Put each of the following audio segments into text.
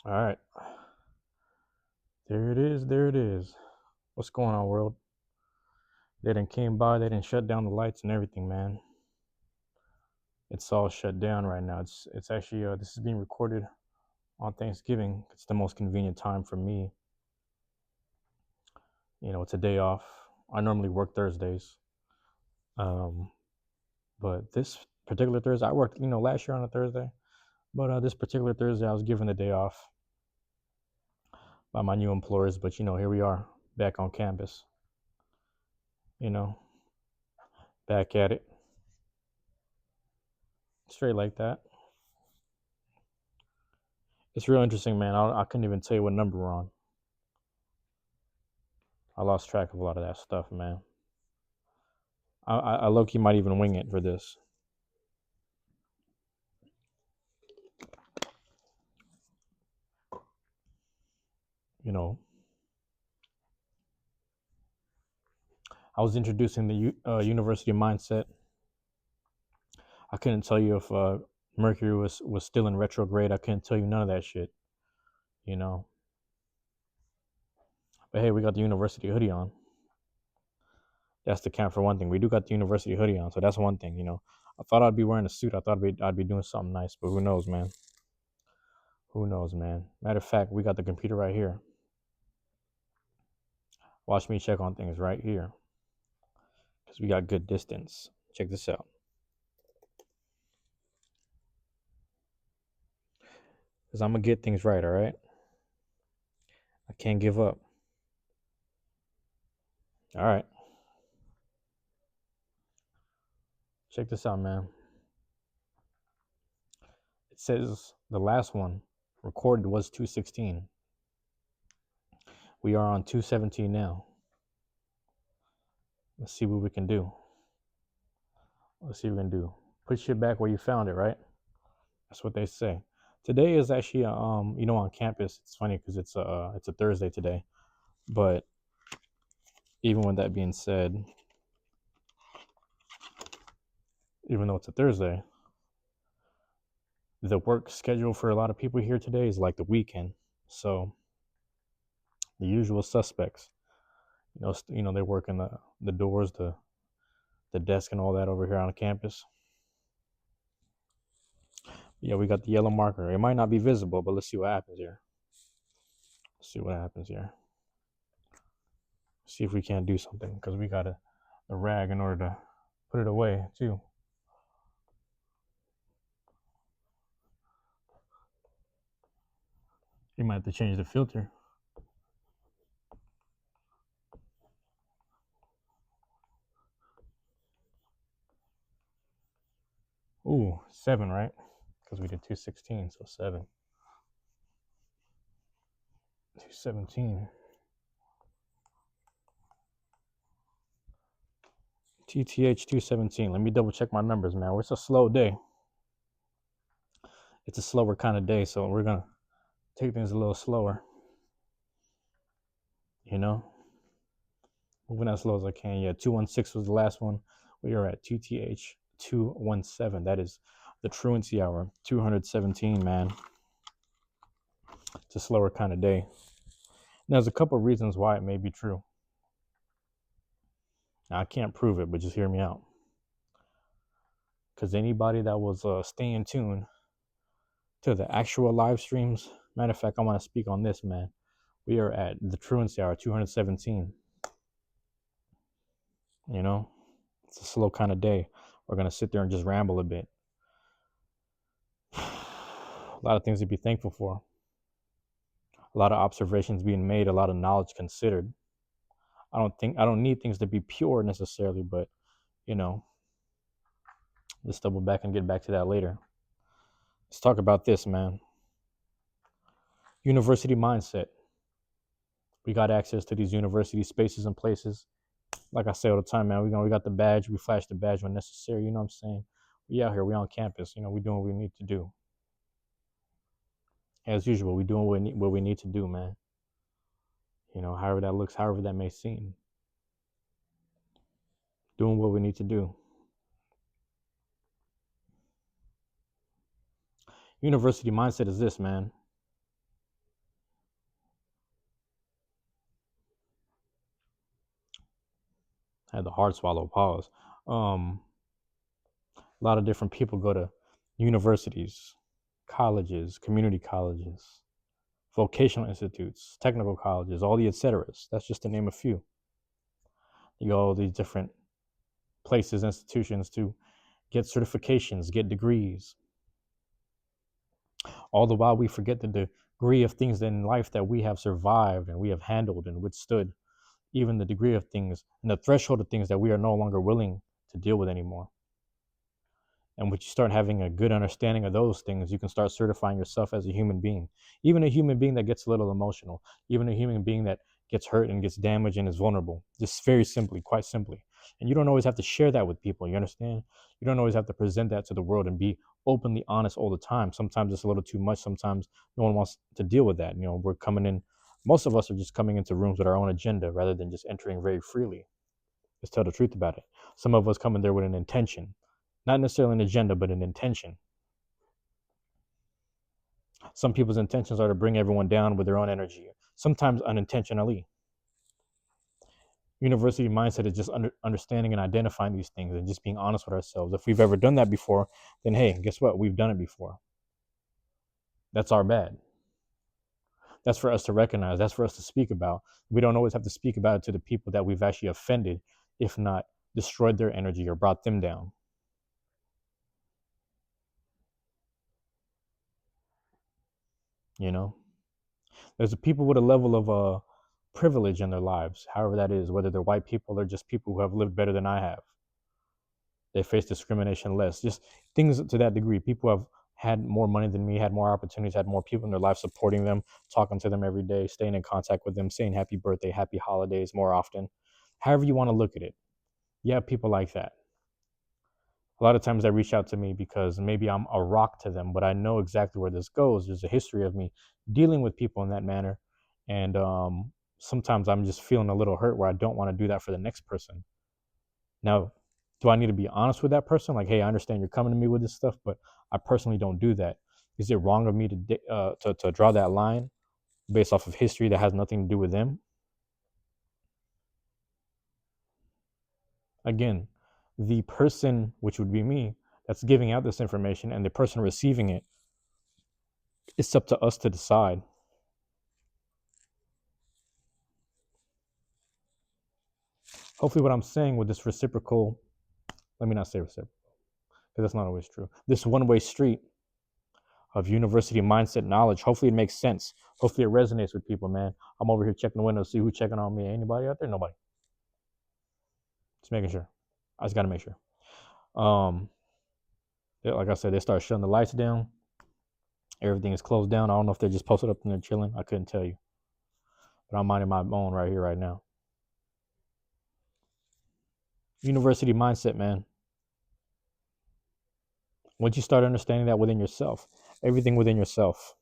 All right. There it is. There it is. What's going on, world? They didn't came by. They didn't shut down the lights and everything, man. It's all shut down right now. It's actually this is being recorded on Thanksgiving. It's the most convenient time for me. It's a day off. I normally work Thursdays. Um, but this particular Thursday, I worked, last year on a Thursday. But this particular Thursday, I was given the day off by my new employers. But here we are, back on campus. You know, back at it, straight like that. It's real interesting, man. I couldn't even tell you what number we're on. I lost track of a lot of that stuff, man. I low key might even wing it for this. You know, I was introducing the university mindset. I couldn't tell you if Mercury was still in retrograde. I couldn't tell you none of that shit. You know, but hey, we got the university hoodie on. That's the count for one thing. We do got the university hoodie on, so that's one thing. I thought I'd be wearing a suit. I thought I'd be doing something nice, but who knows, man? Who knows, man? Matter of fact, we got the computer right here. Watch me check on things right here because we got good distance. Check this out. Because I'm going to get things right, all right? I can't give up. All right. Check this out, man. It says the last one recorded was 216. We are on 217 now. Let's see what we can do. Let's see what we can do. Put shit back where you found it, right? That's what they say. Today is actually on campus. It's funny because it's a Thursday today, but even with that being said, even though it's a Thursday, the work schedule for a lot of people here today is like the weekend. So the usual suspects, they're working the doors, the desk, and all that over here on campus. Yeah, we got the yellow marker. It might not be visible, but let's see what happens here. Let's see what happens here. See if we can't do something because we got a rag in order to put it away too. You might have to change the filter. Ooh, 7, right? Because we did 216, so 7. 217. TTH 217. Let me double check my numbers, man. It's a slow day. It's a slower kind of day, so we're gonna take things a little slower. Moving as slow as I can. Yeah, 216 was the last one. We are at TTH 217. That is the Truancy hour. 217, man. It's a slower kind of day. And there's a couple of reasons why it may be true. Now, I can't prove it, but just hear me out. Because anybody that was staying tuned to the actual live streams, matter of fact, I want to speak on this, man. We are at the Truancy hour 217. It's a slow kind of day. We're going to sit there and just ramble a bit. A lot of things to be thankful for. A lot of observations being made, a lot of knowledge considered. I don't need things to be pure necessarily, but let's double back and get back to that later. Let's talk about this, man. University mindset. We got access to these university spaces and places. Like I say all the time, man, we got the badge. We flash the badge when necessary. You know what I'm saying? We out here. We on campus. We doing what we need to do. As usual, we doing what we need to do, man. However that looks, however that may seem. Doing what we need to do. University mindset is this, man. Had the hard swallow pause. A lot of different people go to universities, colleges, community colleges, vocational institutes, technical colleges, all the et ceteras. That's just to name a few. You go all these different places, institutions to get certifications, get degrees. All the while we forget the degree of things in life that we have survived and we have handled and withstood, even the degree of things and the threshold of things that we are no longer willing to deal with anymore. And once you start having a good understanding of those things, you can start certifying yourself as a human being. Even a human being that gets a little emotional, even a human being that gets hurt and gets damaged and is vulnerable, just very simply, quite simply. And you don't always have to share that with people. You understand? You don't always have to present that to the world and be openly honest all the time. Sometimes it's a little too much. Sometimes no one wants to deal with that. We're coming in, most of us are just coming into rooms with our own agenda rather than just entering very freely. Let's tell the truth about it. Some of us come in there with an intention, not necessarily an agenda, but an intention. Some people's intentions are to bring everyone down with their own energy, sometimes unintentionally. University mindset is just understanding and identifying these things and just being honest with ourselves. If we've ever done that before, then hey, guess what? We've done it before. That's our bad. That's for us to recognize. That's for us to speak about. We don't always have to speak about it to the people that we've actually offended, if not destroyed their energy or brought them down. You know, there's people with a level of privilege in their lives, however that is, whether they're white people or just people who have lived better than I have. They face discrimination less, just things to that degree. People have had more money than me, had more opportunities, had more people in their life supporting them, talking to them every day, staying in contact with them, saying happy birthday, happy holidays more often. However you want to look at it. You have people like that. A lot of times they reach out to me because maybe I'm a rock to them, but I know exactly where this goes. There's a history of me dealing with people in that manner. And sometimes I'm just feeling a little hurt where I don't want to do that for the next person. Now, do I need to be honest with that person? Like, hey, I understand you're coming to me with this stuff, but I personally don't do that. Is it wrong of me to draw that line based off of history that has nothing to do with them? Again, the person, which would be me, that's giving out this information and the person receiving it, it's up to us to decide. Hopefully, what I'm saying with this reciprocal, let me not say reciprocal, because that's not always true. This one way street of university mindset knowledge, hopefully it makes sense. Hopefully it resonates with people, man. I'm over here checking the window, see who's checking on me. Anybody out there? Nobody. Just making sure. I just got to make sure. Like I said, they start shutting the lights down. Everything is closed down. I don't know if they're just posted up and they're chilling. I couldn't tell you. But I'm minding my own right here, right now. University mindset, man. Once you start understanding that within yourself, everything within yourself,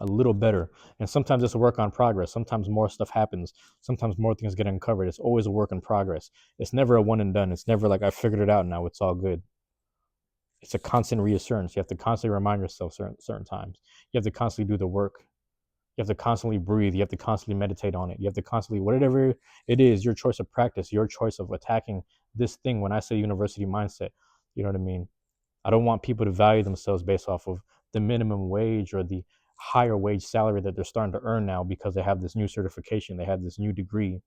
a little better. And sometimes it's a work on progress. Sometimes more stuff happens. Sometimes more things get uncovered. It's always a work in progress. It's never a one and done. It's never like I figured it out now. It's all good. It's a constant reassurance. You have to constantly remind yourself certain times. You have to constantly do the work. You have to constantly breathe. You have to constantly meditate on it. You have to constantly, whatever it is, your choice of practice, your choice of attacking this thing. When I say university mindset, you know what I mean? I don't want people to value themselves based off of the minimum wage or the higher wage salary that they're starting to earn now because they have this new certification, they have this new degree.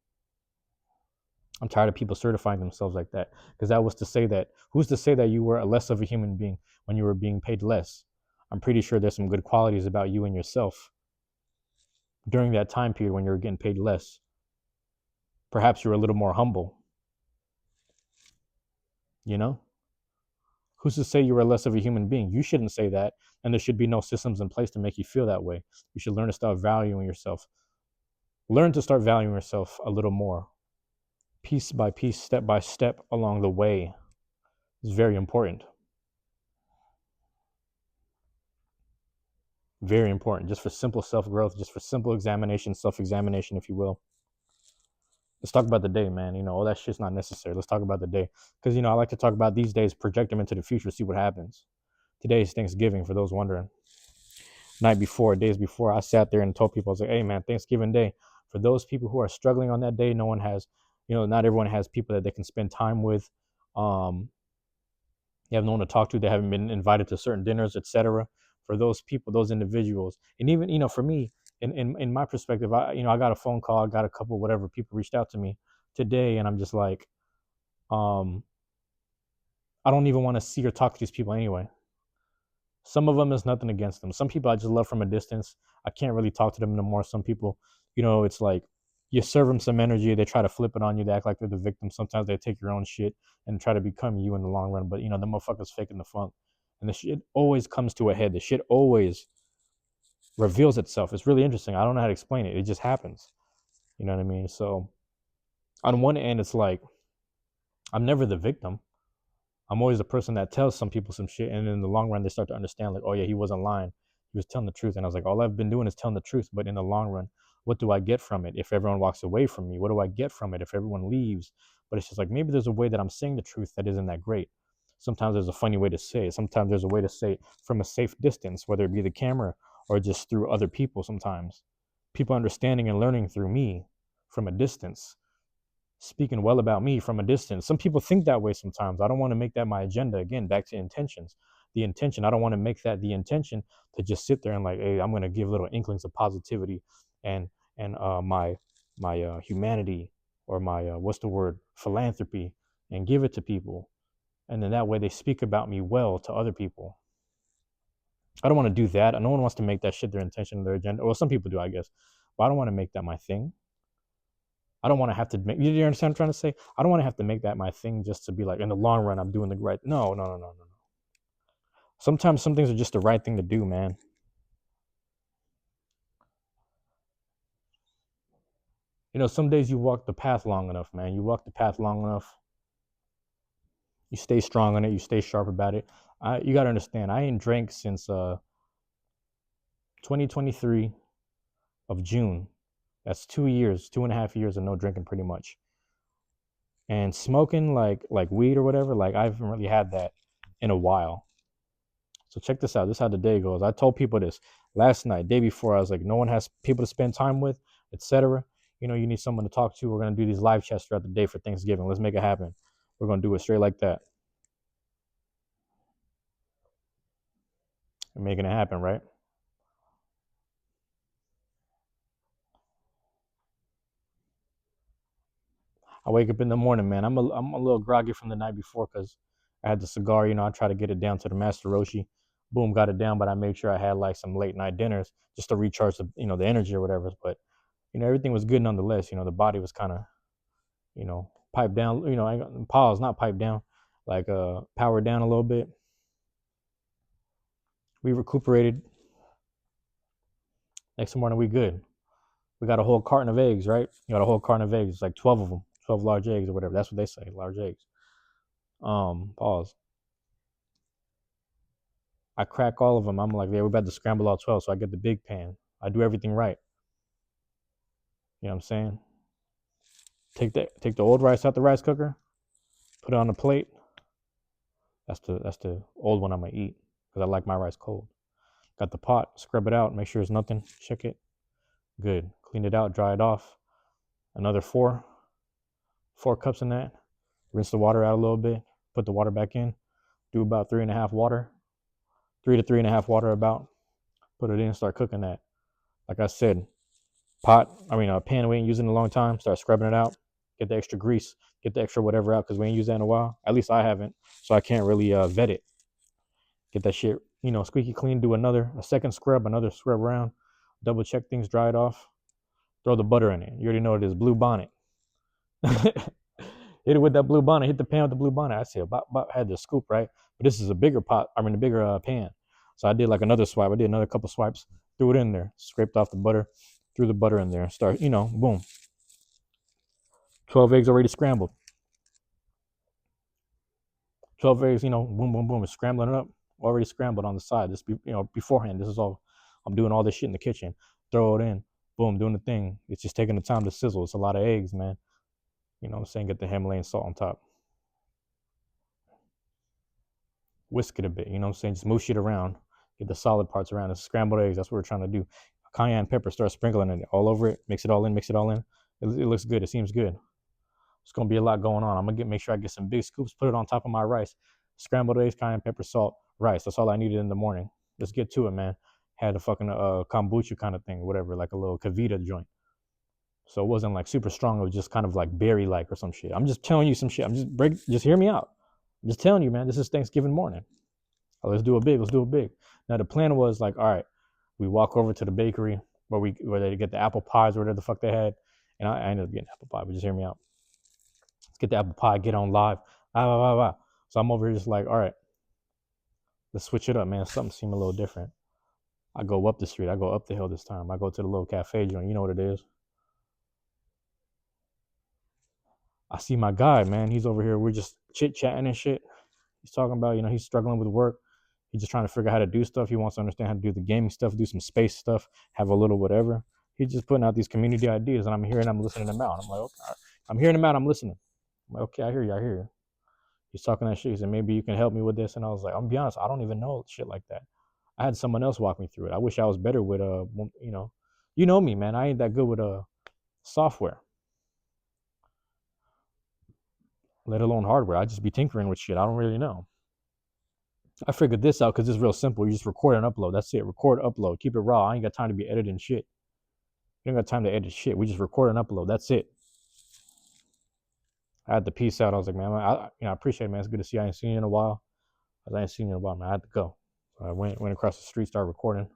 I'm tired of people certifying themselves like that, because that was to say that, who's to say that you were a less of a human being when you were being paid less? I'm pretty sure there's some good qualities about you and yourself during that time period when you were getting paid less. Perhaps you're a little more humble, you know? Who's to say you are less of a human being? You shouldn't say that, and there should be no systems in place to make you feel that way. You should learn to start valuing yourself. Learn to start valuing yourself a little more, piece by piece, step by step along the way. It's very important. Very important, just for simple self growth, just for simple examination, self examination, if you will. Let's talk about the day, man. All that shit's not necessary. Let's talk about the day. Because, I like to talk about these days, project them into the future, see what happens. Today is Thanksgiving, for those wondering. Night before, days before, I sat there and told people, I was like, hey, man, Thanksgiving Day. For those people who are struggling on that day, no one has Not everyone has people that they can spend time with. Um, you have no one to talk to. They haven't been invited to certain dinners, etc. For those people, those individuals, and even for me, in my perspective, I got a phone call, I got a couple whatever people reached out to me today, and I'm just like, um, I don't even want to see or talk to these people anyway. Some of them is nothing against them. Some people I just love from a distance. I can't really talk to them no more. Some people, it's like you serve them some energy, they try to flip it on you, they act like they're the victim. Sometimes they take your own shit and try to become you in the long run. But the motherfuckers faking the funk, and the shit always comes to a head. The shit always reveals itself. It's really interesting. I don't know how to explain it. It just happens. You know what I mean? So on one end, it's like I'm never the victim. I'm always the person that tells some people some shit, and in the long run, they start to understand, like, oh yeah, he wasn't lying, he was telling the truth. And I was like, all I've been doing is telling the truth. But in the long run, what do I get from it if everyone walks away from me? What do I get from it if everyone leaves? But it's just like maybe there's a way that I'm saying the truth that isn't that great. Sometimes there's a funny way to say it. Sometimes there's a way to say it from a safe distance, whether it be the camera or just through other people. Sometimes people understanding and learning through me from a distance, speaking well about me from a distance. Some people think that way sometimes. I don't want to make that my agenda. Again, back to intentions. The intention, I don't want to make that the intention to just sit there and like, hey, I'm going to give little inklings of positivity and my humanity, or my what's the word, philanthropy, and give it to people. And then that way they speak about me well to other people. I don't want to do that. No one wants to make that shit their intention, their agenda. Well, some people do, I guess, but I don't want to make that my thing. I don't want to have to make, you understand what I'm trying to say? I don't want to have to make that my thing just to be like, in the long run, I'm doing the right. No, no, no, no, no. Sometimes some things are just the right thing to do, man. Some days you walk the path long enough, man. You walk the path long enough. You stay strong on it. You stay sharp about it. You got to understand, I ain't drank since 2023 of June. That's 2 years, 2.5 years of no drinking pretty much. And smoking like weed or whatever, like I haven't really had that in a while. So check this out. This is how the day goes. I told people this last night, day before. I was like, no one has people to spend time with, etc. You need someone to talk to. We're gonna do these live chats throughout the day for Thanksgiving. Let's make it happen. We're gonna do it straight like that. We're making it happen, right? I wake up in the morning, man. I'm a little groggy from the night before because I had the cigar. I try to get it down to the Master Roshi. Boom, got it down. But I made sure I had like some late night dinners just to recharge the energy or whatever. But everything was good nonetheless. The body was kind of piped down. I pause, not pipe down, like powered down a little bit. We recuperated. Next morning we good. We got a whole carton of eggs, right? You got a whole carton of eggs, it's like 12 of them, 12 large eggs or whatever. That's what they say, large eggs. Pause. I crack all of them. I'm like, yeah, we're about to scramble all 12, so I get the big pan. I do everything right. You know what I'm saying? Take the old rice out the rice cooker, put it on the plate. That's the old one I'm gonna eat because I like my rice cold. Got the pot, scrub it out, make sure there's nothing, check it. Good. Clean it out, dry it off. Another four cups in that. Rinse the water out a little bit, put the water back in. Do about 3.5 water, 3 to 3.5 water about. Put it in, start cooking that. Like I said, a pan we ain't using in a long time. Start scrubbing it out. Get the extra grease, get the extra whatever out because we ain't used that in a while. At least I haven't, so I can't really vet it. Get that shit, squeaky clean. Do a second scrub, another scrub around. Double check things, dry it off. Throw the butter in it. You already know it is blue bonnet. Hit it with that blue bonnet. Hit the pan with the blue bonnet. I see about had the scoop, right? But this is a bigger pot. A bigger pan. So I did like another swipe. I did another couple swipes. Threw it in there. Scraped off the butter. Threw the butter in there. Start, boom. 12 eggs already scrambled. 12 eggs, boom, boom, boom. Scrambling it up. Already scrambled on the side. Beforehand. This is all. I'm doing all this shit in the kitchen. Throw it in. Boom, doing the thing. It's just taking the time to sizzle. It's a lot of eggs, man. You know what I'm saying? Get the Himalayan salt on top. Whisk it a bit, you know what I'm saying? Just moosh it around. Get the solid parts around. It's scrambled eggs. That's what we're trying to do. Cayenne pepper, start sprinkling it all over it. Mix it all in, mix it all in. It looks good. It seems good. It's gonna be a lot going on. I'm gonna make sure I get some big scoops, put it on top of my rice, scrambled eggs, cayenne pepper, salt, rice. That's all I needed in the morning. Let's get to it, man. Had a fucking kombucha kind of thing, whatever, like a little Kavita joint. So it wasn't like super strong. It was just kind of like berry like or some shit. I'm just telling you some shit. Just hear me out. I'm just telling you, man. This is Thanksgiving morning. Oh, let's do it big. Let's do it big. Now the plan was like, all right, we walk over to the bakery where they get the apple pies or whatever the fuck they had, and I ended up getting apple pie. But just hear me out. Let's get the apple pie. Get on live. So I'm over here just like, all right, let's switch it up, man. Something seemed a little different. I go up the street. I go up the hill this time. I go to the little cafe joint. You know what it is. I see my guy, man. He's over here. We're just chit chatting and shit. He's talking about, he's struggling with work. He's just trying to figure out how to do stuff. He wants to understand how to do the gaming stuff, do some space stuff, have a little whatever. He's just putting out these community ideas, and I'm listening to him out. I'm like, okay, I'm hearing him out. I'm listening. I'm like, okay, I hear you. He's talking that shit. He said, maybe you can help me with this. And I was like, I'm gonna be honest, I don't even know shit like that. I had someone else walk me through it. I wish I was better with you know me, man. I ain't that good with software, let alone hardware. I just be tinkering with shit. I don't really know. I figured this out because it's real simple. You just record and upload. That's it. Record, upload. Keep it raw. I ain't got time to be editing shit. You ain't got time to edit shit. We just record and upload. That's it. I had to peace out. I was like, man, I appreciate it, man. It's good to see you. I ain't seen you in a while. I ain't seen you in a while, man. I had to go. So I went across the street, started recording.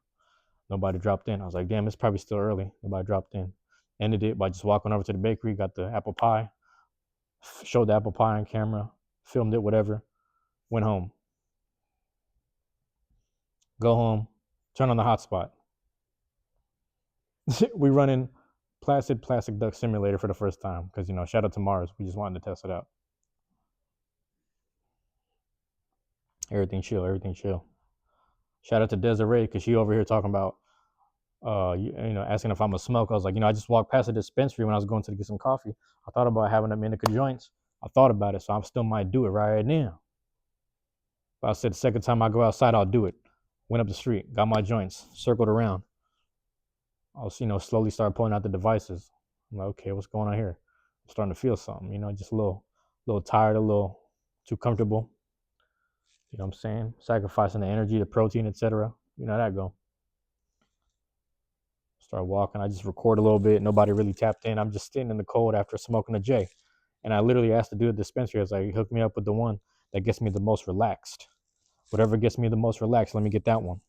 Nobody dropped in. I was like, damn, it's probably still early. Nobody dropped in. Ended it by just walking over to the bakery, got the apple pie, showed the apple pie on camera, filmed it, whatever. Went home. Go home, turn on the hotspot. We running Placid Plastic Duck Simulator for the first time because, shout out to Mars. We just wanted to test it out. Everything chill. Shout out to Desiree because she over here talking about, asking if I'm a smoke. I was like, I just walked past a dispensary when I was going to get some coffee. I thought about having them indica joints. I thought about it, so I still might do it right now. But I said the second time I go outside, I'll do it. Went up the street, got my joints, circled around. I was, slowly started pulling out the devices. I'm like, okay, what's going on here? I'm starting to feel something, just a little tired, a little too comfortable. You know what I'm saying? Sacrificing the energy, the protein, etc. You know how that go. Start walking. I just record a little bit. Nobody really tapped in. I'm just sitting in the cold after smoking a J. And I literally asked the dude at the dispensary, I was like, hook me up with the one that gets me the most relaxed. Whatever gets me the most relaxed, let me get that one.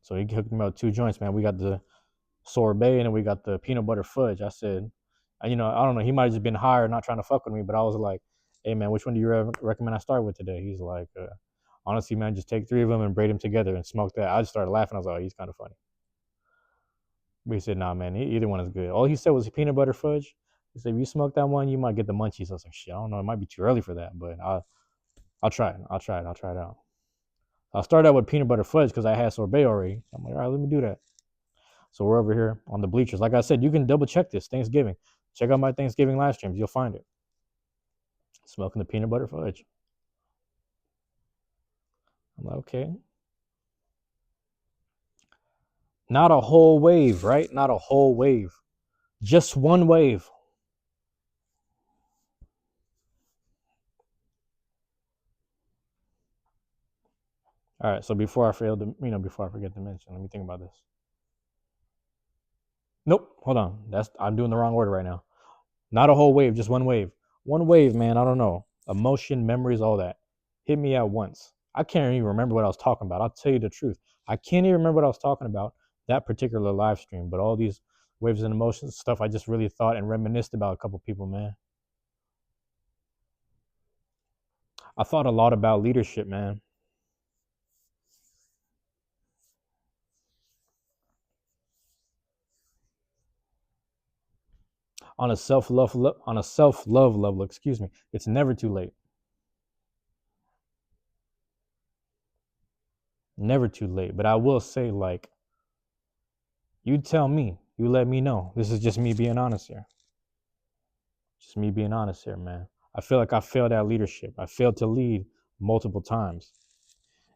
So he hooked me up with 2 joints, man. We got the sorbet and then we got the peanut butter fudge. I said, I don't know. He might have just been high or not trying to fuck with me, but I was like, hey, man, which one do you recommend I start with today? He's like, honestly, man, just take 3 of them and braid them together and smoke that. I just started laughing. I was like, oh, he's kind of funny. But he said, nah, man, either one is good. All he said was peanut butter fudge. He said, if you smoke that one, you might get the munchies. I was like, shit, I don't know. It might be too early for that, but I'll try it. I'll try it out. I'll start out with peanut butter fudge because I had sorbet already. I'm like, all right, let me do that. So we're over here on the bleachers. Like I said, you can double check this Thanksgiving. Check out my Thanksgiving live streams. You'll find it. Smoking the peanut butter fudge. I'm like, okay. Not a whole wave, right? Not a whole wave. Just one wave. All right. So before I forget to mention, let me think about this. Nope. Hold on. I'm doing the wrong order right now. Not a whole wave, just one wave. One wave, man. I don't know. Emotion, memories, all that. Hit me at once. I can't even remember what I was talking about. I'll tell you the truth. I can't even remember what I was talking about that particular live stream, but all these waves and emotions stuff, I just really thought and reminisced about a couple people, man. I thought a lot about leadership, man. On a self-love level, excuse me, it's never too late. Never too late. But I will say, like, you tell me, you let me know. This is just me being honest here. Just me being honest here, man. I feel like I failed at leadership. I failed to lead multiple times.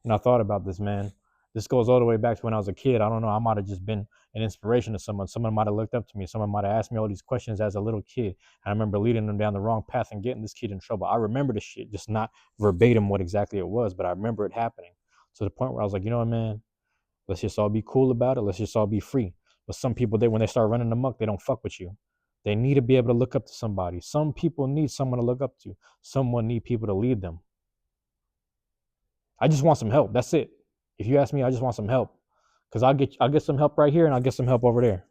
And I thought about this, man. This goes all the way back to when I was a kid. I don't know. I might have just been an inspiration to someone. Someone might have looked up to me. Someone might have asked me all these questions as a little kid. I remember leading them down the wrong path and getting this kid in trouble. I remember the shit, just not verbatim what exactly it was, but I remember it happening to the point where I was like, you know what, man, let's just all be cool about it. Let's just all be free. But some people, when they start running amok, they don't fuck with you. They need to be able to look up to somebody. Some people need someone to look up to. Someone need people to lead them. I just want some help. That's it. If you ask me, I just want some help. Because I'll get some help right here and I'll get some help over there.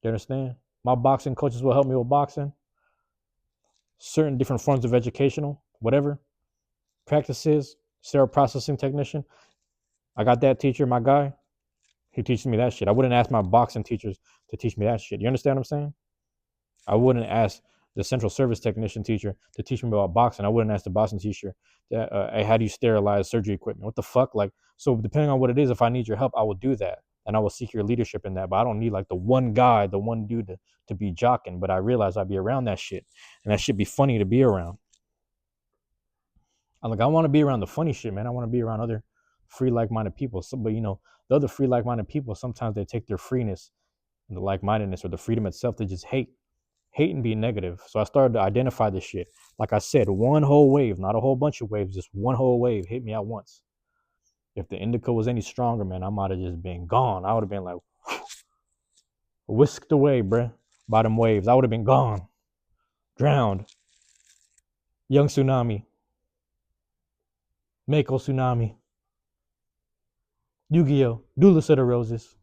You understand? My boxing coaches will help me with boxing. Certain different forms of educational, whatever. Practices, sterile processing technician. I got that teacher, my guy. He teaches me that shit. I wouldn't ask my boxing teachers to teach me that shit. You understand what I'm saying? I wouldn't ask the central service technician teacher to teach me about boxing. I wouldn't ask the boxing teacher, hey, how do you sterilize surgery equipment? What the fuck? Like, so depending on what it is, if I need your help, I will do that. And I will seek your leadership in that. But I don't need like the one guy, the one dude to be jocking. But I realize I'd be around that shit. And that shit be funny to be around. I'm like, I want to be around the funny shit, man. I want to be around other free, like-minded people. So, but, you know, the other free, like-minded people, sometimes they take their freeness and the like-mindedness or the freedom itself to just hate and be negative. So I started to identify this shit. Like I said, one whole wave, not a whole bunch of waves, just one whole wave hit me at once. If the indica was any stronger, man, I might have just been gone. I would have been like whisked away, bruh, by them waves. I would have been gone, drowned. Young tsunami, Mako tsunami, Yu-Gi-Oh, Duelist of the Roses.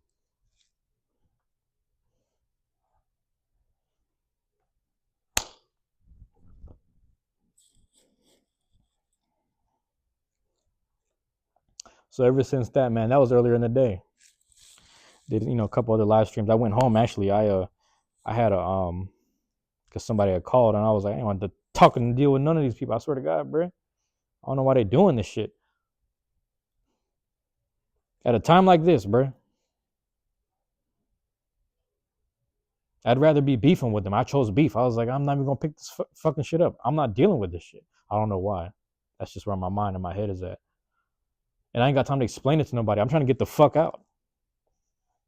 So ever since that, man, that was earlier in the day. Did, you know, a couple other live streams. I went home actually. I had a because somebody had called and I was like, I don't want to talk and deal with none of these people. I swear to God, bro. I don't know why they doing this shit at a time like this, bro. I'd rather be beefing with them. I chose beef. I was like, I'm not even gonna pick this fucking shit up. I'm not dealing with this shit. I don't know why. That's just where my mind and my head is at. And I ain't got time to explain it to nobody. I'm trying to get the fuck out.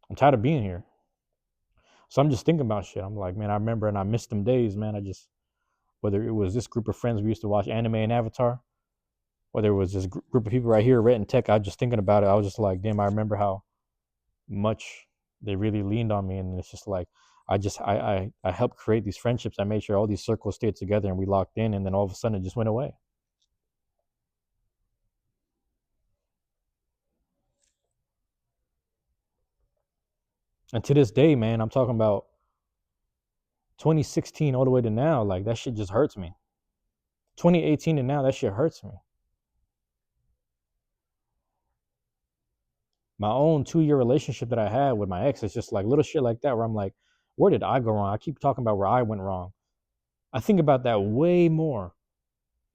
I'm tired of being here. So I'm just thinking about shit. I'm like, man, I remember and I missed them days, man. Whether it was this group of friends we used to watch anime and Avatar, whether it was this group of people right here, Red and Tech, I was just thinking about it. I was just like, damn, I remember how much they really leaned on me. And it's just like, I helped create these friendships. I made sure all these circles stayed together and we locked in. And then all of a sudden it just went away. And to this day, man, I'm talking about 2016 all the way to now. Like that shit just hurts me. 2018 and now, that shit hurts me. My own 2-year relationship that I had with my ex, it's just like little shit like that where I'm like, where did I go wrong? I keep talking about where I went wrong. I think about that way more.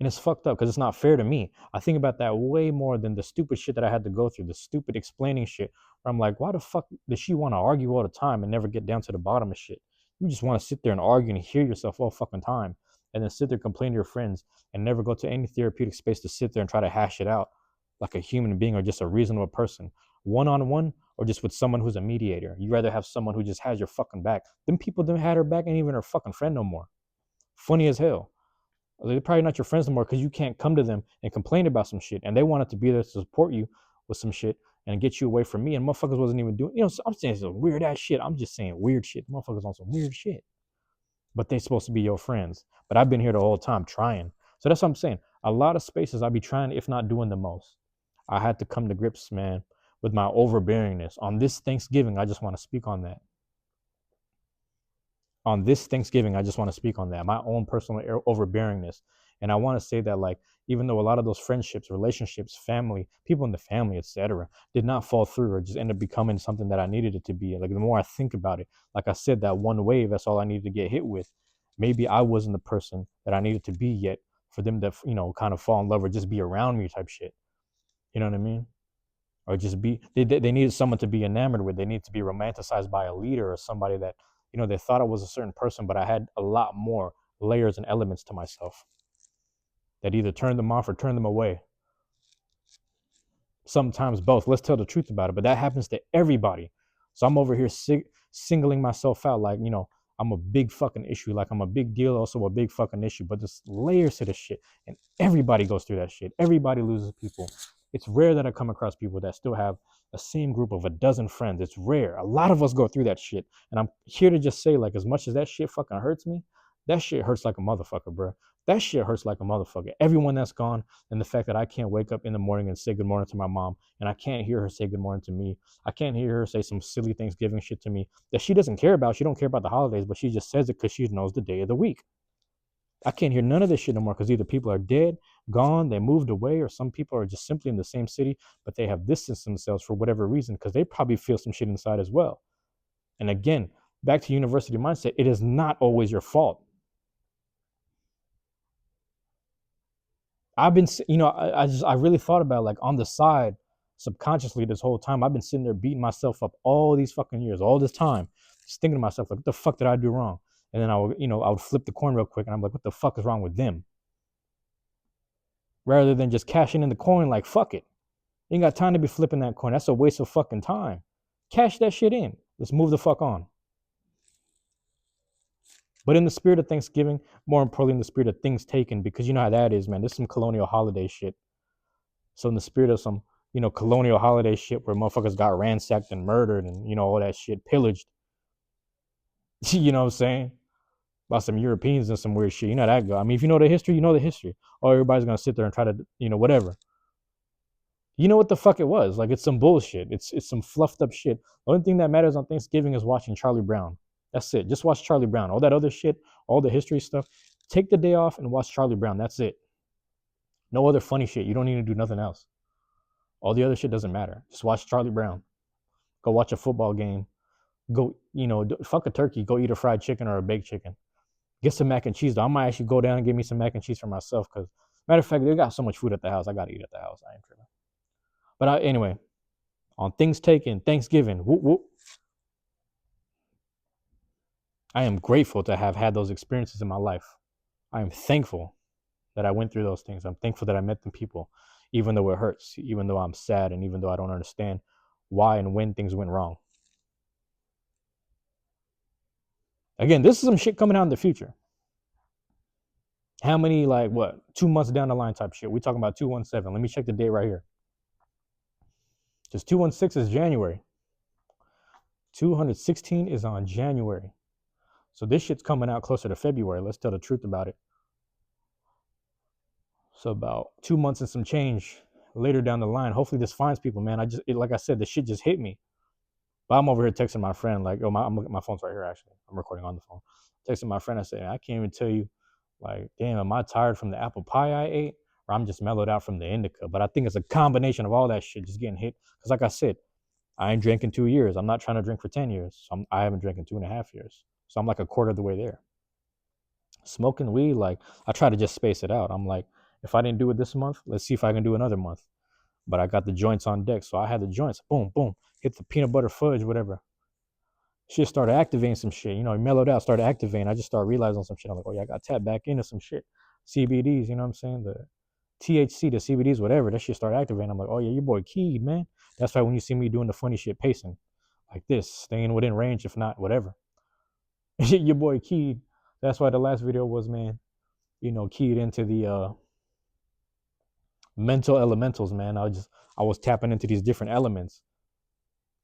And it's fucked up because it's not fair to me. I think about that way more than the stupid shit that I had to go through, the stupid explaining shit. Where I'm like, why the fuck does she want to argue all the time and never get down to the bottom of shit? You just want to sit there and argue and hear yourself all fucking time and then sit there complain to your friends and never go to any therapeutic space to sit there and try to hash it out like a human being or just a reasonable person, one-on-one or just with someone who's a mediator. You rather have someone who just has your fucking back. Them people that had her back ain't even her fucking friend no more. Funny as hell. They're probably not your friends no more because you can't come to them and complain about some shit. And they wanted to be there to support you with some shit and get you away from me. And motherfuckers wasn't even doing, I'm saying some weird ass shit. I'm just saying weird shit. Motherfuckers on some weird shit. But they supposed to be your friends. But I've been here the whole time trying. So that's what I'm saying. A lot of spaces I be trying, if not doing the most. I had to come to grips, man, with my overbearingness. On this Thanksgiving, I just want to speak on that. On this Thanksgiving, I just want to speak on that, my own personal overbearingness. And I want to say that, like, even though a lot of those friendships, relationships, family, people in the family, etc., did not fall through or just end up becoming something that I needed it to be. Like, the more I think about it, like I said, that one wave, that's all I needed to get hit with. Maybe I wasn't the person that I needed to be yet for them to, kind of fall in love or just be around me type shit. You know what I mean? Or just be, they needed someone to be enamored with. They needed to be romanticized by a leader or somebody that, they thought I was a certain person, but I had a lot more layers and elements to myself that either turned them off or turned them away. Sometimes both. Let's tell the truth about it. But that happens to everybody. So I'm over here singling myself out like, I'm a big fucking issue. Like I'm a big deal, also a big fucking issue. But there's layers to this shit. And everybody goes through that shit. Everybody loses people. It's rare that I come across people that still have a same group of a dozen friends. It's rare. A lot of us go through that shit. And I'm here to just say, like, as much as that shit fucking hurts me, that shit hurts like a motherfucker, bro. That shit hurts like a motherfucker. Everyone that's gone, and the fact that I can't wake up in the morning and say good morning to my mom, and I can't hear her say good morning to me. I can't hear her say some silly Thanksgiving shit to me that she doesn't care about. She don't care about the holidays, but she just says it because she knows the day of the week. I can't hear none of this shit no more because either people are dead, gone, they moved away, or some people are just simply in the same city, but they have distanced themselves for whatever reason because they probably feel some shit inside as well. And again, back to university mindset, it is not always your fault. I've been, I really thought about, like, on the side, subconsciously this whole time. I've been sitting there beating myself up all these fucking years, all this time, just thinking to myself, like, what the fuck did I do wrong? And then I would flip the coin real quick, and I'm like, what the fuck is wrong with them? Rather than just cashing in the coin, like, fuck it. You ain't got time to be flipping that coin. That's a waste of fucking time. Cash that shit in. Let's move the fuck on. But in the spirit of Thanksgiving, more importantly, in the spirit of things taken, because you know how that is, man. This is some colonial holiday shit. So in the spirit of some, colonial holiday shit where motherfuckers got ransacked and murdered and, all that shit pillaged. You know what I'm saying? By some Europeans and some weird shit. You know how that go. I mean, if you know the history, you know the history. Oh, everybody's gonna sit there and try to, whatever. You know what the fuck it was? Like, it's some bullshit. It's some fluffed up shit. The only thing that matters on Thanksgiving is watching Charlie Brown. That's it. Just watch Charlie Brown. All that other shit, all the history stuff. Take the day off and watch Charlie Brown. That's it. No other funny shit. You don't need to do nothing else. All the other shit doesn't matter. Just watch Charlie Brown. Go watch a football game. Go, fuck a turkey. Go eat a fried chicken or a baked chicken. Get some mac and cheese, though. I might actually go down and get me some mac and cheese for myself because, matter of fact, they got so much food at the house. I got to eat at the house. I ain't tripping. But anyway, on things taken, Thanksgiving, whoop, whoop. I am grateful to have had those experiences in my life. I am thankful that I went through those things. I'm thankful that I met them people, even though it hurts, even though I'm sad, and even though I don't understand why and when things went wrong. Again, this is some shit coming out in the future. How many, 2 months down the line type shit? We talking about 217. Let me check the date right here. Just 216 is January. 216 is on January. So this shit's coming out closer to February. Let's tell the truth about it. So about 2 months and some change later down the line. Hopefully this finds people, man. Like I said, the shit just hit me. But I'm over here texting my friend, like, my phone's right here, actually. I'm recording on the phone. Texting my friend, I say, I can't even tell you, like, damn, am I tired from the apple pie I ate? Or I'm just mellowed out from the indica. But I think it's a combination of all that shit just getting hit. Because like I said, I ain't drank in 2 years. I'm not trying to drink for 10 years. So I haven't drank in 2.5 years. So I'm like a quarter of the way there. Smoking weed, like, I try to just space it out. I'm like, if I didn't do it this month, let's see if I can do another month. But I got the joints on deck. So I had the joints. Boom, boom. Hit the peanut butter fudge, whatever. Shit started activating some shit. It mellowed out, started activating. I just started realizing some shit. I'm like, oh yeah, I got tapped back into some shit. CBDs, you know what I'm saying? The THC, the CBDs, whatever. That shit started activating. I'm like, oh yeah, your boy keyed, man. That's why when you see me doing the funny shit pacing, like this, staying within range, if not, whatever. Your boy keyed. That's why the last video was, man, keyed into the mental elementals, man. I was tapping into these different elements,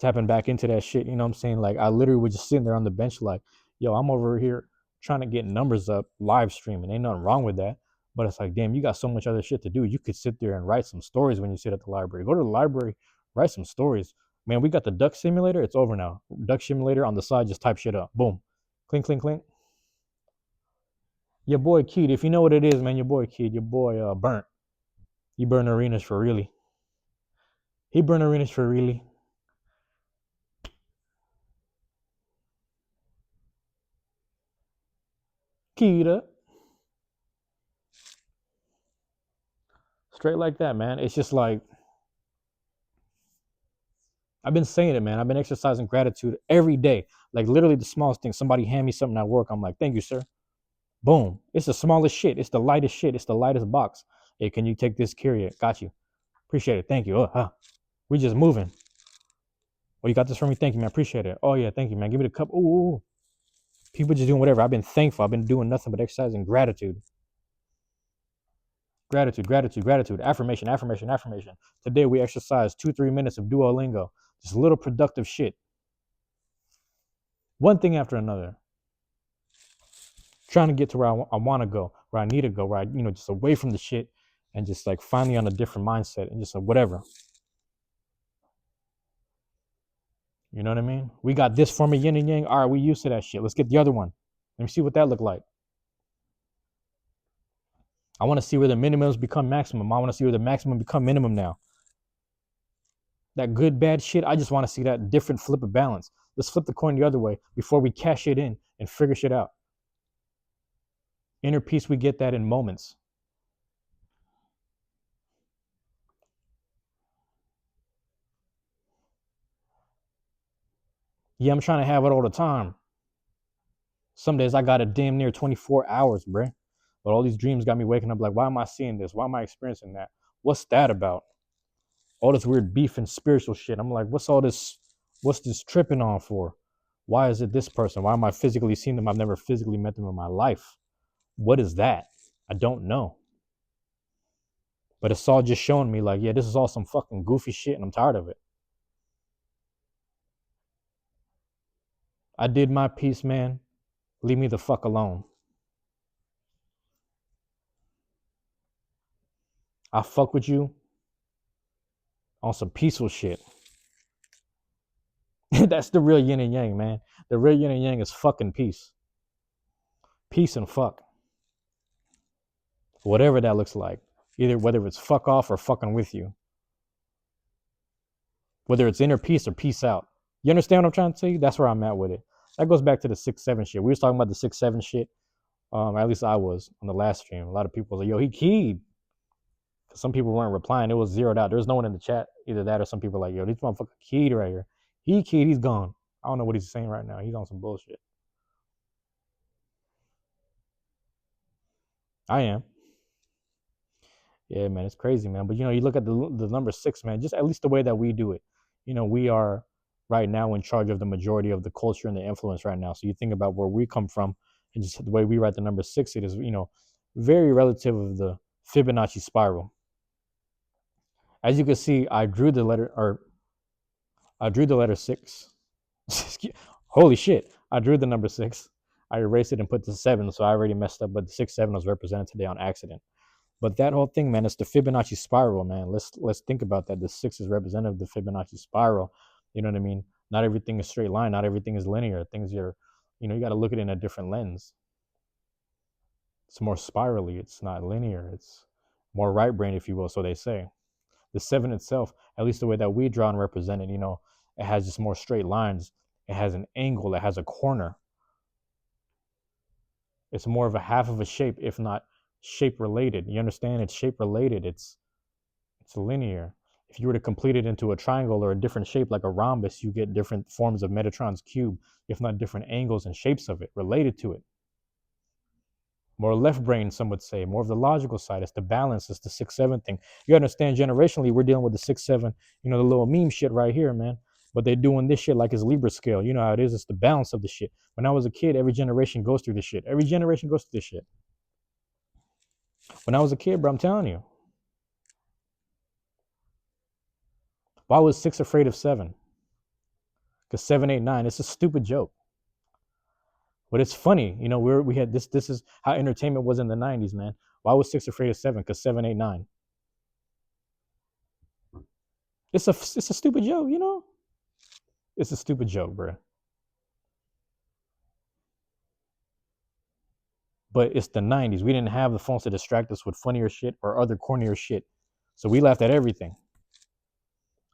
tapping back into that shit. You know what I'm saying? Like, I literally was just sitting there on the bench, like, yo, I'm over here trying to get numbers up, live streaming. Ain't nothing wrong with that. But it's like, damn, you got so much other shit to do. You could sit there and write some stories when you sit at the library. Go to the library, write some stories. Man, we got the duck simulator. It's over now. Duck simulator on the side, just type shit up. Boom. Clink, clink, clink. Your boy Keed, if you know what it is, man, your boy Keed, your boy Burnt. He burned arenas for really. He burned arenas for really. Keita. Straight like that, man. It's just like, I've been saying it, man. I've been exercising gratitude every day. Like, literally the smallest thing. Somebody hand me something at work. I'm like, thank you, sir. Boom. It's the smallest shit. It's the lightest shit. It's the lightest box. Hey, can you take this, carry it? Got you. Appreciate it. Thank you. We just moving. Oh, you got this for me? Thank you, man. Appreciate it. Oh yeah, thank you, man. Give me the cup. Ooh. People just doing whatever. I've been thankful. I've been doing nothing but exercising gratitude. Gratitude, gratitude, gratitude. Affirmation, affirmation, affirmation. Today we exercise 2-3 minutes of Duolingo. Just little productive shit. One thing after another. Trying to get to where I want to go, where I need to go, where I, just away from the shit and just like finally on a different mindset and just like whatever. You know what I mean? We got this form of yin and yang. All right, we used to that shit. Let's get the other one. Let me see what that look like. I want to see where the minimums become maximum. I want to see where the maximum become minimum now. That good, bad shit, I just want to see that different flip of balance. Let's flip the coin the other way before we cash it in and figure shit out. Inner peace, we get that in moments. Yeah, I'm trying to have it all the time. Some days I got a damn near 24 hours, bruh. But all these dreams got me waking up like, why am I seeing this? Why am I experiencing that? What's that about? All this weird beef and spiritual shit. I'm like, what's all this? What's this tripping on for? Why is it this person? Why am I physically seeing them? I've never physically met them in my life. What is that? I don't know. But it's all just showing me like, yeah, this is all some fucking goofy shit and I'm tired of it. I did my piece, man. Leave me the fuck alone. I fuck with you on some peaceful shit. That's the real yin and yang, man. The real yin and yang is fucking peace. Peace and fuck. Whatever that looks like. Either whether it's fuck off or fucking with you. Whether it's inner peace or peace out. You understand what I'm trying to tell you? That's where I'm at with it. That goes back to the 6-7 shit. We was talking about the 6-7 shit. At least I was on the last stream. A lot of people was like, yo, he keyed. Some people weren't replying. It was zeroed out. There was no one in the chat. Either that or some people were like, yo, this motherfucker keyed right here. He keyed, he's gone. I don't know what he's saying right now. He's on some bullshit. I am. Yeah, man, it's crazy, man. But you look at the number 6, man. Just at least the way that we do it. We are right now in charge of the majority of the culture and the influence right now. So you think about where we come from, and just the way we write the number 6. It is very relative of the Fibonacci spiral. As you can see, I drew the letter 6. Holy shit! I drew the number 6. I erased it and put the 7, so I already messed up. But the 6-7 was represented today on accident. But that whole thing, man, it's the Fibonacci spiral, man. Let's think about that. The 6 is representative of the Fibonacci spiral. You know what I mean? Not everything is straight line. Not everything is linear. Things you got to look at it in a different lens. It's more spirally. It's not linear. It's more right brain, if you will. So they say. The 7 itself, at least the way that we draw and represent it, it has just more straight lines. It has an angle. It has a corner. It's more of a half of a shape, if not shape related. You understand? It's shape related. It's linear. If you were to complete it into a triangle or a different shape like a rhombus, you get different forms of Metatron's cube, if not different angles and shapes of it related to it. More left brain, some would say, more of the logical side. It's the balance. It's the 6-7 thing. You understand, generationally, we're dealing with the 6-7, the little meme shit right here, man. But they're doing this shit like it's Libra scale. You know how it is. It's the balance of the shit. When I was a kid, every generation goes through this shit. Every generation goes through this shit. When I was a kid, bro, I'm telling you. Why was 6 afraid of 7? Because 7, 8, 9, it's a stupid joke. But it's funny, we had this is how entertainment was in the 90s, man. Why was 6 afraid of 7? Because 7, 8, 9. It's a stupid joke, It's a stupid joke, bro. But it's the 90s. We didn't have the phones to distract us with funnier shit or other cornier shit. So we laughed at everything.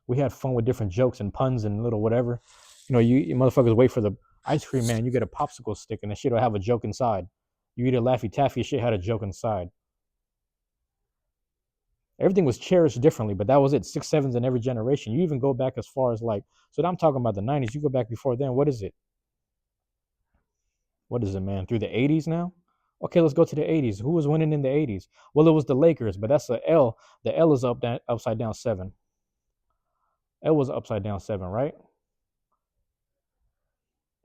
We had fun with different jokes and puns and little whatever. You motherfuckers wait for the ice cream man. You get a popsicle stick and the shit will have a joke inside. You eat a Laffy Taffy, shit had a joke inside. Everything was cherished differently, but that was it. 6, 7s in every generation. You even go back as far as so I'm talking about the 90s. You go back before then. What is it? What is it, man? Through the 80s now? Okay, let's go to the 80s. Who was winning in the 80s? Well, it was the Lakers, but that's a L. The L is upside down 7. L was upside down 7, right?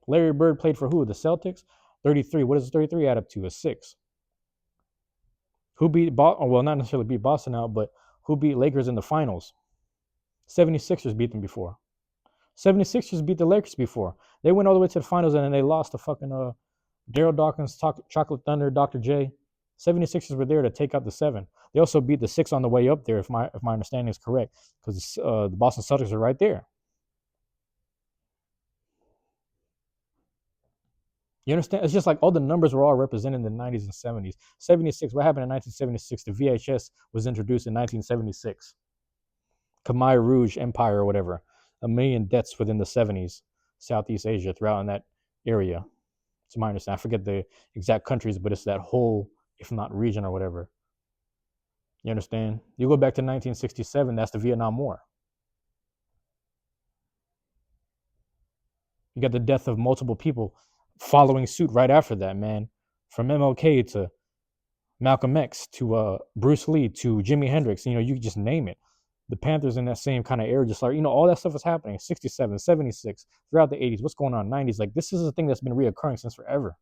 Larry Bird played for who? The Celtics? 33. What does 33 add up to? A 6. Who beat Boston? Well, not necessarily beat Boston out, but who beat Lakers in the finals? 76ers beat them before. 76ers beat the Lakers before. They went all the way to the finals and then they lost to fucking Daryl Dawkins, Chocolate Thunder, Dr. J. 76ers were there to take out the 7. They also beat the 6 on the way up there, if my understanding is correct, because the Boston Celtics are right there. You understand? It's just like all the numbers were all represented in the 90s and 70s. 76, what happened in 1976? The VHS was introduced in 1976. Khmer Rouge Empire or whatever. A million deaths within the 70s, Southeast Asia, throughout in that area. To my understanding, I forget the exact countries, but it's that whole, if not region or whatever. You understand? You go back to 1967, that's the Vietnam War. You got the death of multiple people following suit right after that, man. From MLK to Malcolm X to Bruce Lee to Jimi Hendrix, you just name it. The Panthers in that same kind of era, just like, all that stuff was happening. 67, 76, throughout the 80s. What's going on? 90s. Like, this is a thing that's been reoccurring since forever.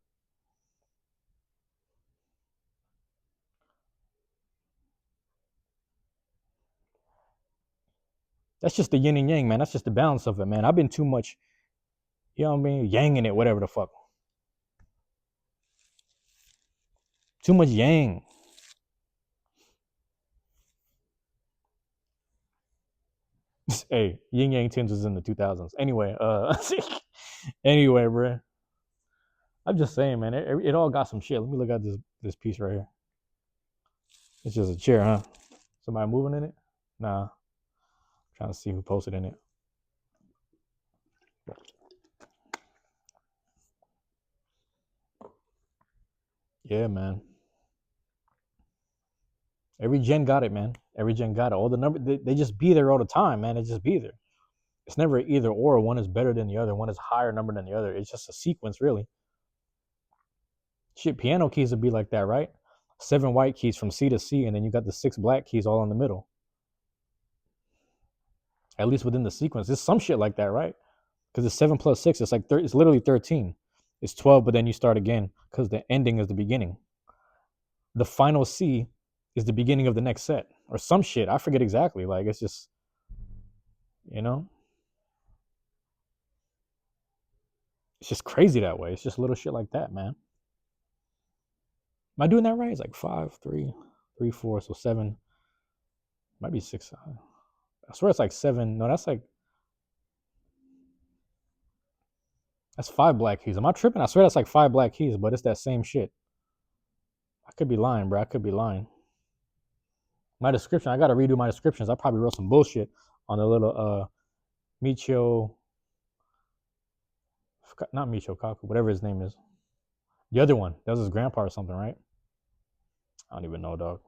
That's just the yin and yang, man. That's just the balance of it, man. I've been too much, you know what I mean, yanging it, whatever the fuck. Too much yang. Hey, yin yang tinge was in the 2000s. Anyway, anyway, bro. I'm just saying, man. It all got some shit. Let me look at this piece right here. It's just a chair, huh? Somebody moving in it? Nah. I'm trying to see who posted in it. Yeah, man. Every gen got it, man. Every gen got it. All the number, they just be there all the time, man. They just be there. It's never either or. One is better than the other. One is higher number than the other. It's just a sequence, really. Shit, piano keys would be like that, right? 7 white keys from C to C, and then you got the 6 black keys all in the middle. At least within the sequence, there's some shit like that, right? Because it's 7 plus 6. It's like it's literally 13. It's 12, but then you start again because the ending is the beginning. The final C is the beginning of the next set, or some shit. I forget exactly. Like, it's just, it's just crazy that way. It's just little shit like that, man. Am I doing that right? It's like 5, 3, 3, 4, so 7. Might be 6. I swear it's like 7. No, that's 5 black keys. Am I tripping? I swear that's like 5 black keys, but it's that same shit. I could be lying, bro. I could be lying. My description, I gotta redo my descriptions. I probably wrote some bullshit on the little Michio, not Michio Kaku, whatever his name is. The other one, that was his grandpa or something, right? I don't even know, dog.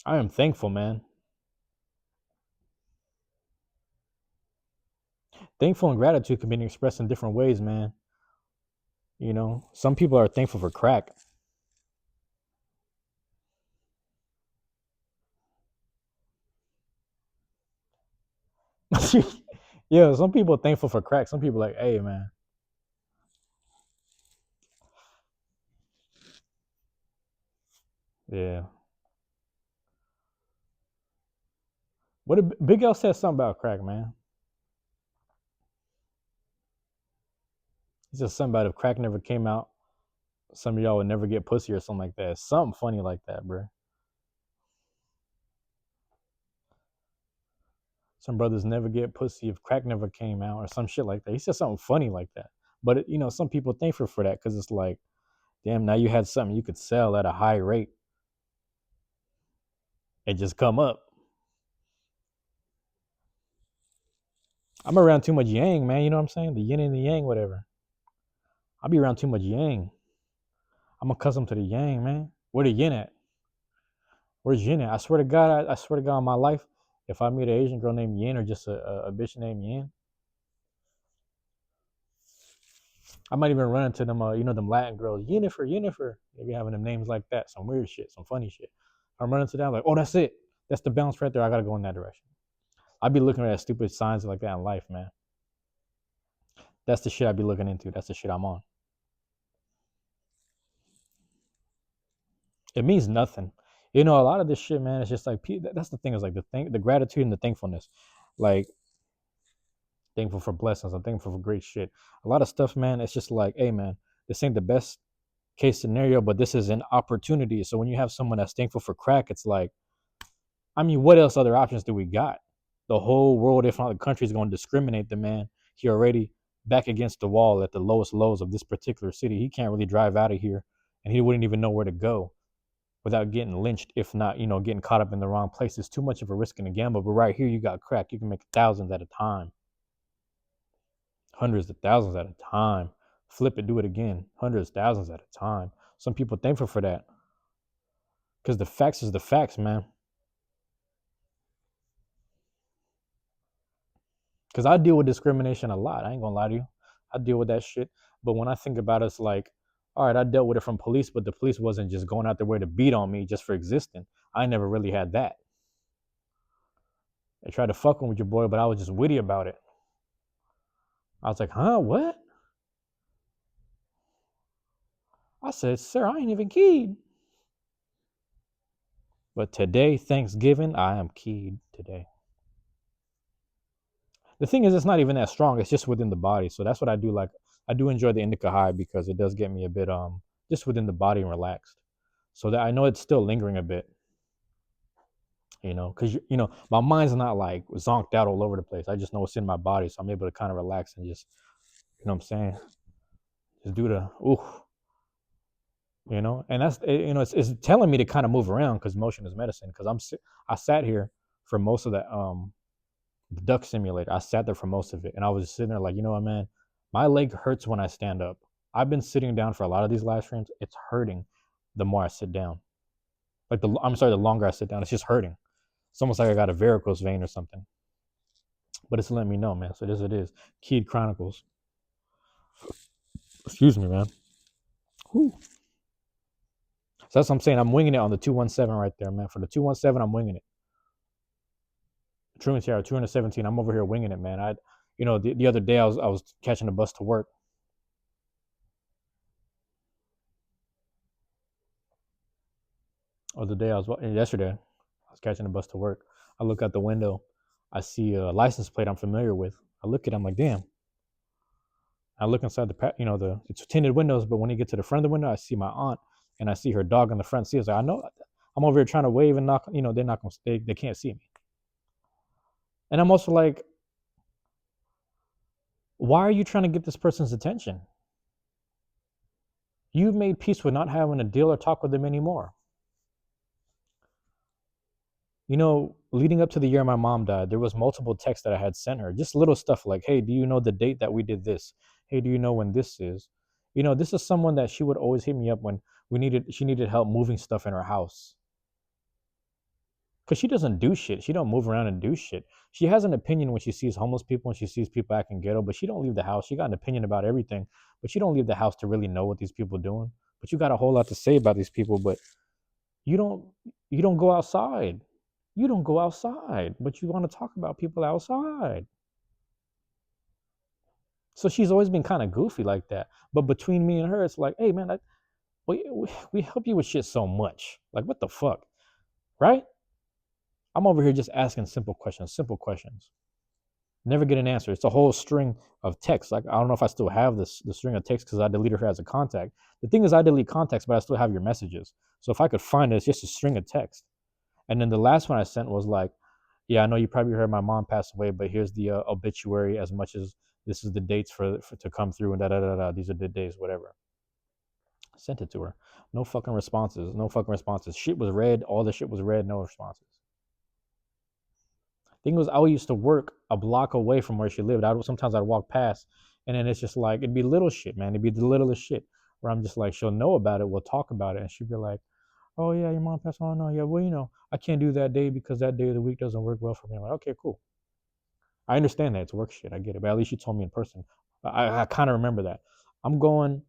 I am thankful, man. Thankful and gratitude can be expressed in different ways, man. Some people are thankful for crack. Yeah, some people are thankful for crack. Some people are like, hey, man. Yeah. What if Big L said something about crack, man? He said something about if crack never came out, some of y'all would never get pussy or something like that. Something funny like that, bro. Some brothers never get pussy if crack never came out or some shit like that. He said something funny like that. But some people thankful for that because it's like, damn, now you had something you could sell at a high rate and just come up. I'm around too much yang, man. You know what I'm saying? The yin and the yang, whatever. I'll be around too much yang. I'm accustomed to the yang, man. Where the yin at? Where's yin at? I swear to God, I swear to God, in my life, if I meet an Asian girl named Yin or just a bitch named Yin, I might even run into them, them Latin girls, Yennefer, Yennefer. They be having them names like that, some weird shit, some funny shit. I'm running to them like, oh, that's it. That's the bounce right there. I gotta go in that direction. I'd be looking at stupid signs like that in life, man. That's the shit I'd be looking into. That's the shit I'm on. It means nothing. A lot of this shit, man, it's just like that's the thing is like the gratitude and the thankfulness. Like thankful for blessings. I'm thankful for great shit. A lot of stuff, man, it's just like, hey man, this ain't the best case scenario, but this is an opportunity. So when you have someone that's thankful for crack, it's like, I mean, what else other options do we got? The whole world, if not the country, is going to discriminate the man. He already back against the wall at the lowest lows of this particular city. He can't really drive out of here, and he wouldn't even know where to go without getting lynched, if not, getting caught up in the wrong place. It's too much of a risk and a gamble. But right here, you got crack. You can make thousands at a time, hundreds of thousands at a time. Flip it, do it again, hundreds, thousands at a time. Some people thankful for that because the facts is the facts, man. Because I deal with discrimination a lot. I ain't gonna lie to you. I deal with that shit. But when I think about it, it's like, all right, I dealt with it from police, but the police wasn't just going out their way to beat on me just for existing. I never really had that. They tried to fuck with your boy, but I was just witty about it. I was like, huh, what? I said, sir, I ain't even keyed. But today, Thanksgiving, I am keyed today. The thing is, it's not even that strong. It's just within the body. So that's what I do. Like, I do enjoy the indica high because it does get me a bit just within the body and relaxed. So that I know it's still lingering a bit, because my mind's not like zonked out all over the place. I just know it's in my body, so I'm able to kind of relax and just, what I'm saying, just do the ooh, and that's it's telling me to kind of move around because motion is medicine. Because I sat here for most of that the duck simulator. I sat there for most of it, and I was just sitting there like, you know what, man, my leg hurts when I stand up. I've been sitting down for a lot of these live streams. It's hurting the more I sit down. Like the longer I sit down, it's just hurting. It's almost like I got a varicose vein or something. But it's letting me know, man. So it is. Keyed Chronicles. Excuse me, man. Whew. So that's what I'm saying. I'm winging it on the 217 right there, man. For the 217, I'm winging it. Truancy 217. I'm over here winging it, man. The other day I was catching a bus to work. Yesterday, I was catching a bus to work. I look out the window. I see a license plate I'm familiar with. I look at it. I'm like, damn. I look inside it's tinted windows, but when you get to the front of the window, I see my aunt and I see her dog on the front seat. I was like, I know I'm over here trying to wave and knock. They're not gonna they can't see me. And I'm also like, why are you trying to get this person's attention? You've made peace with not having to deal or talk with them anymore. Leading up to the year my mom died, there was multiple texts that I had sent her, just little stuff like, hey, do you know the date that we did this? Hey, do you know when this is? This is someone that she would always hit me up when she needed help moving stuff in her house. Because she doesn't do shit. She don't move around and do shit. She has an opinion when she sees homeless people and she sees people acting ghetto, but she don't leave the house. She got an opinion about everything, but she don't leave the house to really know what these people are doing. But you got a whole lot to say about these people, but you don't go outside. You don't go outside, but you want to talk about people outside. So she's always been kind of goofy like that. But between me and her, it's like, hey man, we help you with shit so much. Like, what the fuck, right? I'm over here just asking simple questions. Never get an answer. It's a whole string of text. Like, I don't know if I still have the string of text because I deleted her as a contact. The thing is, I delete contacts, but I still have your messages. So if I could find it, it's just a string of text. And then the last one I sent was like, yeah, I know you probably heard my mom passed away, but here's the obituary, as much as this is the dates for to come through and da da da da. These are the days, whatever. I sent it to her. No fucking responses. No fucking responses. Shit was read. All the shit was read. No responses. Thing was, I used to work a block away from where she lived. Sometimes I'd walk past, and then it's just like, it'd be little shit, man. It'd be the littlest shit where I'm just like, she'll know about it. We'll talk about it, and she'd be like, oh yeah, your mom passed on. No, yeah, well, I can't do that day because that day of the week doesn't work well for me. I'm like, okay, cool. I understand that it's work shit. I get it, but at least you told me in person. I kind of remember that. I'm going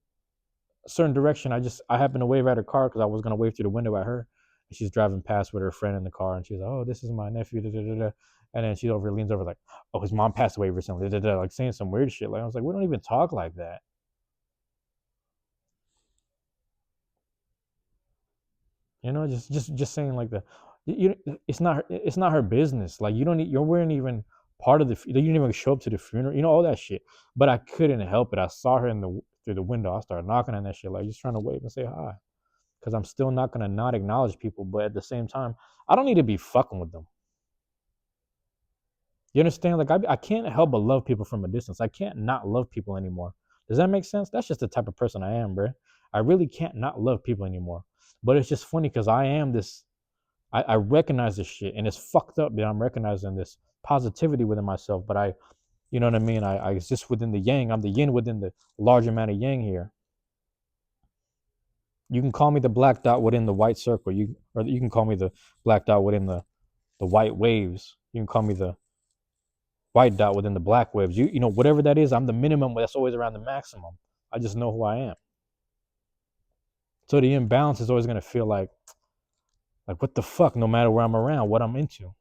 a certain direction. I happened to wave at her car because I was gonna wave through the window at her. And she's driving past with her friend in the car, and she's like, "Oh, this is my nephew." Da, da, da, da. And then she leans over like, "Oh, his mom passed away recently." Da, da, da, like saying some weird shit. Like I was like, "We don't even talk like that." You know, just saying like it's not her business. Like you weren't even part of you didn't even show up to the funeral. You know all that shit. But I couldn't help it. I saw her in the through the window. I started knocking on that shit, like just trying to wave and say hi. Because I'm still not gonna not acknowledge people, but at the same time, I don't need to be fucking with them. You understand? Like I can't help but love people from a distance. I can't not love people anymore. Does that make sense? That's just the type of person I am, bro. I really can't not love people anymore. But it's just funny because I am this. I recognize this shit, and it's fucked up that I'm recognizing this positivity within myself. But you know what I mean? I exist within the yang. I'm the yin within the large amount of yang here. You can call me the black dot within the white circle. You can call me the black dot within the white waves. You can call me the white dot within the black waves. You know whatever that is. I'm the minimum. That's always around the maximum. I just know who I am. So the imbalance is always gonna feel like what the fuck. No matter where I'm around, what I'm into.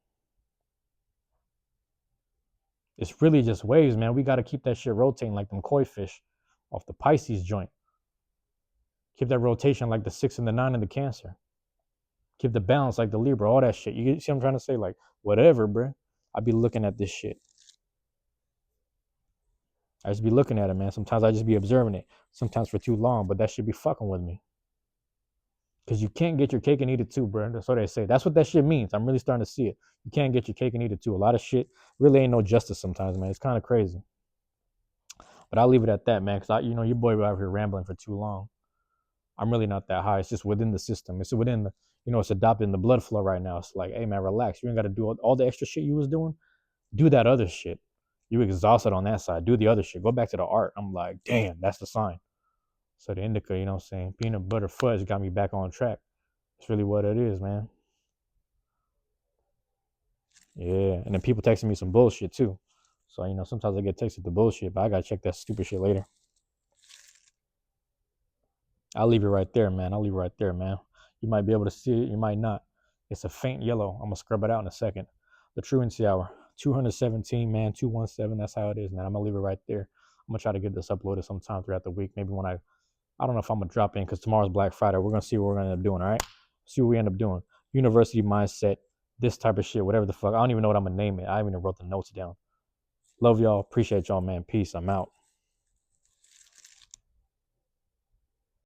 It's really just waves, man. We got to keep that shit rotating like them koi fish off the Pisces joint. Keep that rotation like the 6 and the 9 and the Cancer. Keep the balance like the Libra, all that shit. You see what I'm trying to say? Like, whatever, bro. I be looking at this shit. I just be looking at it, man. Sometimes I just be observing it. Sometimes for too long, but that should be fucking with me. Because you can't get your cake and eat it too, bro. That's what they say. That's what that shit means. I'm really starting to see it. You can't get your cake and eat it too. A lot of shit really ain't no justice sometimes, man. It's kind of crazy. But I'll leave it at that, man. Because your boy out here rambling for too long. I'm really not that high. It's just within the system. It's within it's adopted in the blood flow right now. It's like, hey man, relax. You ain't got to do all the extra shit you was doing. Do that other shit. You exhausted on that side. Do the other shit. Go back to the art. I'm like, damn, that's the sign. So the indica, you know what I'm saying? Peanut butter fudge got me back on track. It's really what it is, man. Yeah. And then people texting me some bullshit too. So, sometimes I get texted the bullshit, but I gotta check that stupid shit later. I'll leave it right there, man. I'll leave it right there, man. You might be able to see it. You might not. It's a faint yellow. I'm going to scrub it out in a second. The Truancy Hour. 217, man. 217. That's how it is, man. I'm going to leave it right there. I'm going to try to get this uploaded sometime throughout the week. Maybe when I don't know if I'm going to drop in because tomorrow's Black Friday. We're going to see what we're going to end up doing, all right? See what we end up doing. University mindset, this type of shit, whatever the fuck. I don't even know what I'm going to name it. I haven't even wrote the notes down. Love y'all. Appreciate y'all, man. Peace. I'm out.